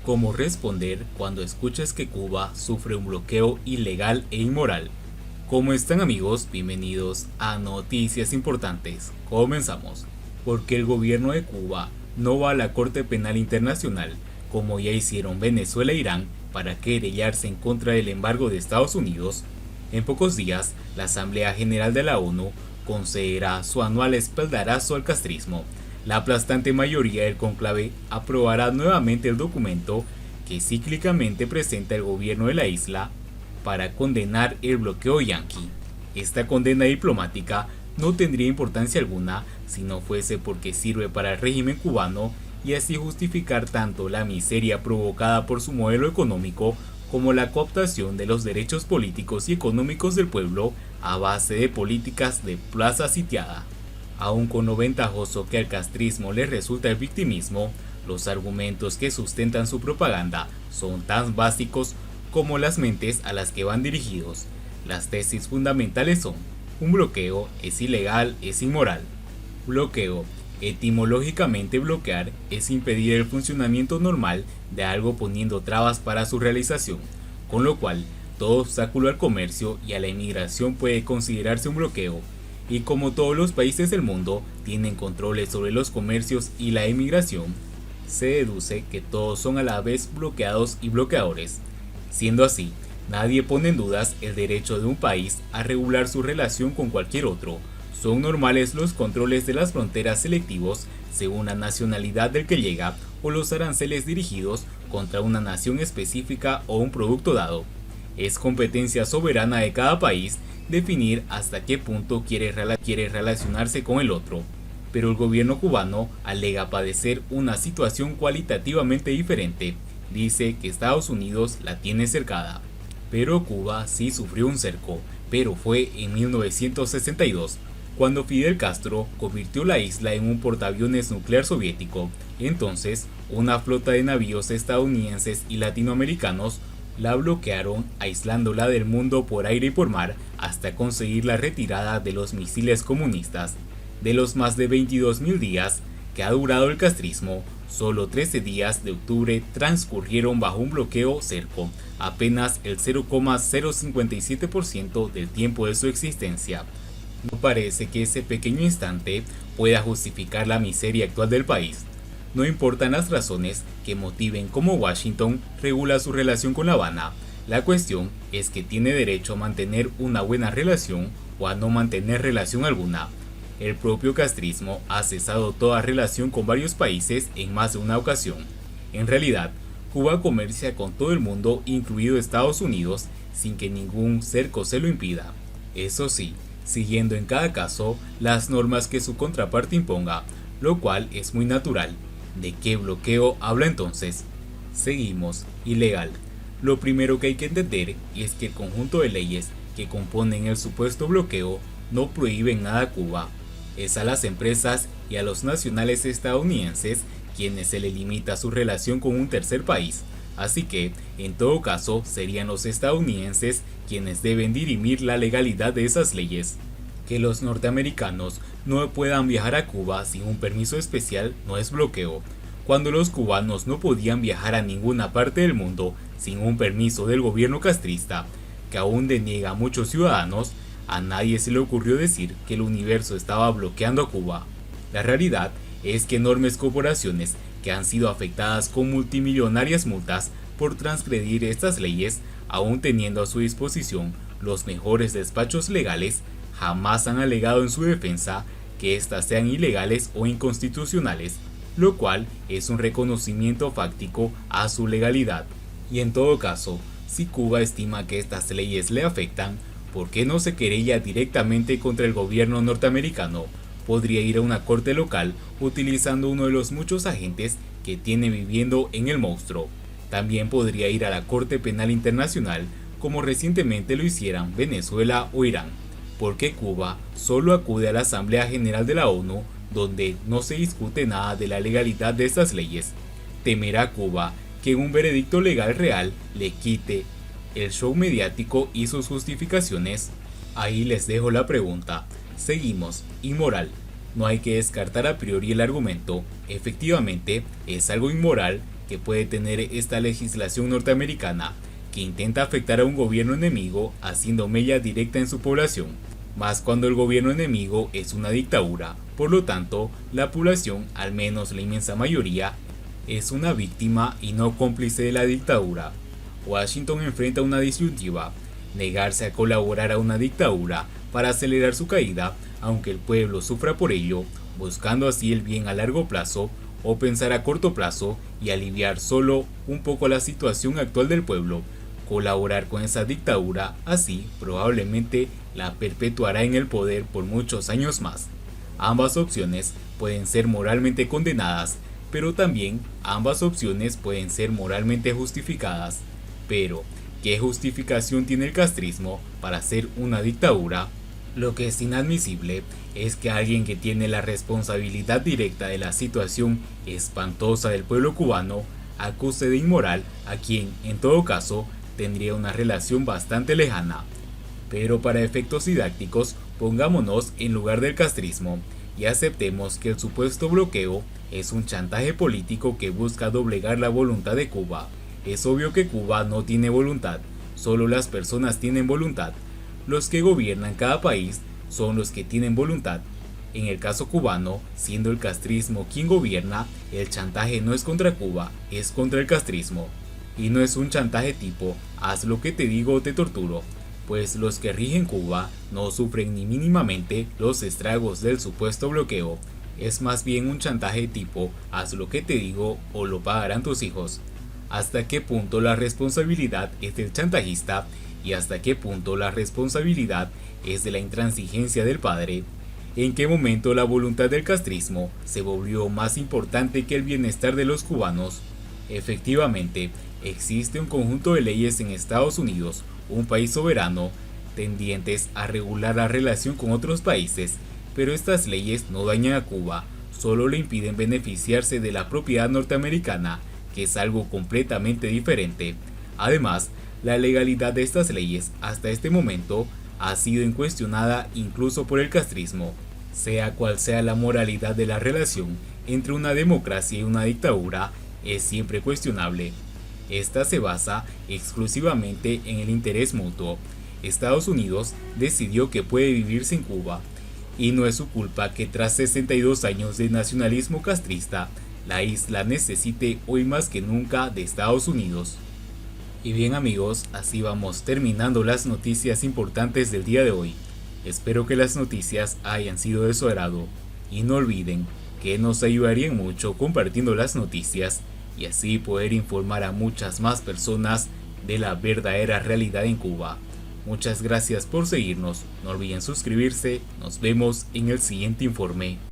¿Cómo responder cuando escuchas que Cuba sufre un bloqueo ilegal e inmoral? ¿Cómo están amigos? Bienvenidos a Noticias Importantes. Comenzamos. Porque el gobierno de Cuba no va a la Corte Penal Internacional, como ya hicieron Venezuela e Irán, para querellarse en contra del embargo de Estados Unidos. En pocos días, la Asamblea General de la ONU concederá su anual espaldarazo al castrismo. La aplastante mayoría del cónclave aprobará nuevamente el documento que cíclicamente presenta el gobierno de la isla para condenar el bloqueo yanqui. Esta condena diplomática no tendría importancia alguna si no fuese porque sirve para el régimen cubano y así justificar tanto la miseria provocada por su modelo económico como la cooptación de los derechos políticos y económicos del pueblo a base de políticas de plaza sitiada. Aun con lo ventajoso que al castrismo le resulta el victimismo, los argumentos que sustentan su propaganda son tan básicos como las mentes a las que van dirigidos. Las tesis fundamentales son: un bloqueo es ilegal, es inmoral. Bloqueo. Etimológicamente bloquear es impedir el funcionamiento normal de algo poniendo trabas para su realización, con lo cual todo obstáculo al comercio y a la inmigración puede considerarse un bloqueo. Y como todos los países del mundo tienen controles sobre los comercios y la inmigración, se deduce que todos son a la vez bloqueados y bloqueadores. Siendo así, nadie pone en dudas el derecho de un país a regular su relación con cualquier otro. Son normales los controles de las fronteras selectivos según la nacionalidad del que llega o los aranceles dirigidos contra una nación específica o un producto dado. Es competencia soberana de cada país definir hasta qué punto quiere relacionarse con el otro, pero el gobierno cubano alega padecer una situación cualitativamente diferente. Dice que Estados Unidos la tiene cercada. Pero Cuba sí sufrió un cerco, pero fue en 1962, cuando Fidel Castro convirtió la isla en un portaaviones nuclear soviético. Entonces, una flota de navíos estadounidenses y latinoamericanos la bloquearon, aislándola del mundo por aire y por mar hasta conseguir la retirada de los misiles comunistas. De los más de 22.000 días que ha durado el castrismo, solo 13 días de octubre transcurrieron bajo un bloqueo cerco, apenas el 0,057% del tiempo de su existencia. No parece que ese pequeño instante pueda justificar la miseria actual del país. No importan las razones que motiven cómo Washington regula su relación con La Habana. La cuestión es que tiene derecho a mantener una buena relación o a no mantener relación alguna. El propio castrismo ha cesado toda relación con varios países en más de una ocasión. En realidad, Cuba comercia con todo el mundo, incluido Estados Unidos, sin que ningún cerco se lo impida. Eso sí, siguiendo en cada caso las normas que su contraparte imponga, lo cual es muy natural. ¿De qué bloqueo habla entonces? Seguimos, ilegal. Lo primero que hay que entender es que el conjunto de leyes que componen el supuesto bloqueo no prohíben nada a Cuba. Es a las empresas y a los nacionales estadounidenses quienes se le limita su relación con un tercer país. Así que, en todo caso, serían los estadounidenses quienes deben dirimir la legalidad de esas leyes. Que los norteamericanos no puedan viajar a Cuba sin un permiso especial no es bloqueo. Cuando los cubanos no podían viajar a ninguna parte del mundo sin un permiso del gobierno castrista, que aún deniega a muchos ciudadanos, a nadie se le ocurrió decir que el universo estaba bloqueando a Cuba. La realidad es que enormes corporaciones que han sido afectadas con multimillonarias multas por transgredir estas leyes, aún teniendo a su disposición los mejores despachos legales, jamás han alegado en su defensa que éstas sean ilegales o inconstitucionales, lo cual es un reconocimiento fáctico a su legalidad. Y en todo caso, si Cuba estima que estas leyes le afectan, ¿por qué no se querella directamente contra el gobierno norteamericano? Podría ir a una corte local utilizando uno de los muchos agentes que tiene viviendo en el monstruo. También podría ir a la Corte Penal Internacional, como recientemente lo hicieran Venezuela o Irán. Porque Cuba solo acude a la Asamblea General de la ONU, donde no se discute nada de la legalidad de estas leyes. ¿Temerá Cuba que un veredicto legal real le quite el show mediático y sus justificaciones? Ahí les dejo la pregunta. Seguimos, inmoral. No hay que descartar a priori el argumento. Efectivamente, es algo inmoral que puede tener esta legislación norteamericana, que intenta afectar a un gobierno enemigo haciendo mella directa en su población, más cuando el gobierno enemigo es una dictadura. Por lo tanto, la población, al menos la inmensa mayoría, es una víctima y no cómplice de la dictadura. Washington enfrenta una disyuntiva: negarse a colaborar a una dictadura para acelerar su caída, aunque el pueblo sufra por ello, buscando así el bien a largo plazo, o pensar a corto plazo y aliviar solo un poco la situación actual del pueblo, colaborar con esa dictadura, así probablemente la perpetuará en el poder por muchos años más. Ambas opciones pueden ser moralmente condenadas, pero también ambas opciones pueden ser moralmente justificadas. Pero, ¿qué justificación tiene el castrismo para ser una dictadura? Lo que es inadmisible es que alguien que tiene la responsabilidad directa de la situación espantosa del pueblo cubano acuse de inmoral a quien, en todo caso, tendría una relación bastante lejana. Pero para efectos didácticos, pongámonos en lugar del castrismo y aceptemos que el supuesto bloqueo es un chantaje político que busca doblegar la voluntad de Cuba. Es obvio que Cuba no tiene voluntad, solo las personas tienen voluntad. Los que gobiernan cada país son los que tienen voluntad. En el caso cubano, siendo el castrismo quien gobierna, el chantaje no es contra Cuba, es contra el castrismo. Y no es un chantaje tipo, haz lo que te digo o te torturo, pues los que rigen Cuba no sufren ni mínimamente los estragos del supuesto bloqueo. Es más bien un chantaje tipo, haz lo que te digo o lo pagarán tus hijos. ¿Hasta qué punto la responsabilidad es del chantajista y hasta qué punto la responsabilidad es de la intransigencia del padre? ¿En qué momento la voluntad del castrismo se volvió más importante que el bienestar de los cubanos? Efectivamente, existe un conjunto de leyes en Estados Unidos, un país soberano, tendientes a regular la relación con otros países, pero estas leyes no dañan a Cuba, solo le impiden beneficiarse de la propiedad norteamericana, que es algo completamente diferente. Además, la legalidad de estas leyes hasta este momento ha sido incuestionada incluso por el castrismo. Sea cual sea la moralidad de la relación entre una democracia y una dictadura, es siempre cuestionable. Esta se basa exclusivamente en el interés mutuo. Estados Unidos decidió que puede vivir sin Cuba, y no es su culpa que tras 62 años de nacionalismo castrista, la isla necesite hoy más que nunca de Estados Unidos. Y bien amigos, así vamos terminando las noticias importantes del día de hoy. Espero que las noticias hayan sido de su agrado, y no olviden que nos ayudarían mucho compartiendo las noticias y así poder informar a muchas más personas de la verdadera realidad en Cuba. Muchas gracias por seguirnos, no olviden suscribirse, nos vemos en el siguiente informe.